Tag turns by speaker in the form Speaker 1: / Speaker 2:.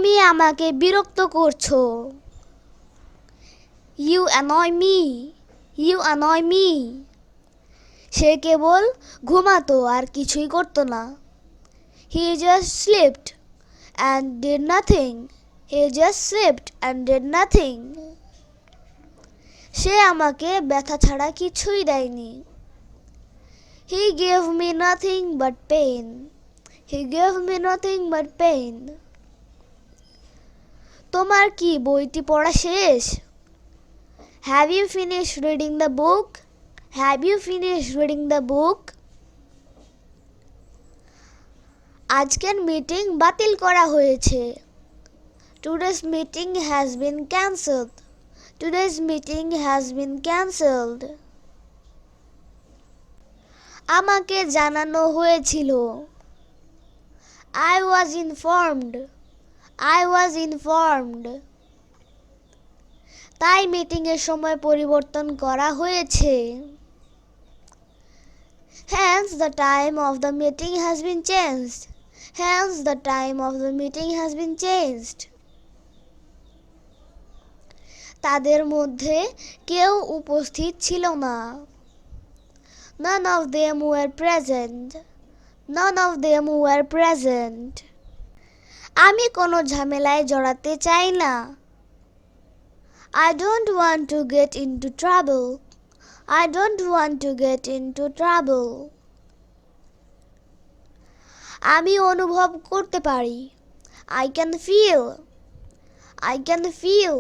Speaker 1: তুমি আমাকে বিরক্ত করছো। You annoy me, you annoy me. সে কেবল ঘুমাতো আর কিছুই করতো না। He just slept and did nothing, he just slept and did nothing. সে আমাকে ব্যথা ছাড়া কিছুই দেয়নি। He gave me nothing but pain, he gave me nothing but pain. তোমার কি বইটি পড়া শেষ? Have you finished reading the book, have you finished reading the book. আজকের মিটিং বাতিল করা হয়েছে। Today's meeting has been cancelled, today's meeting has been cancelled. আমাকে জানানো হয়েছিল। I was informed, I was informed। তাই মিটিংয়ের সময় পরিবর্তন করা হয়েছে। Hence the time of the meeting has been changed, hence the time of the meeting has been changed। তাদের মধ্যে কেউ উপস্থিত ছিল না। None of them were present, none of them were present। আমি কোনো ঝামেলায় জড়াতে চাই না। I don't want to get into trouble, I don't want to get into trouble। আমি অনুভব করতে পারি। I can feel, I can feel।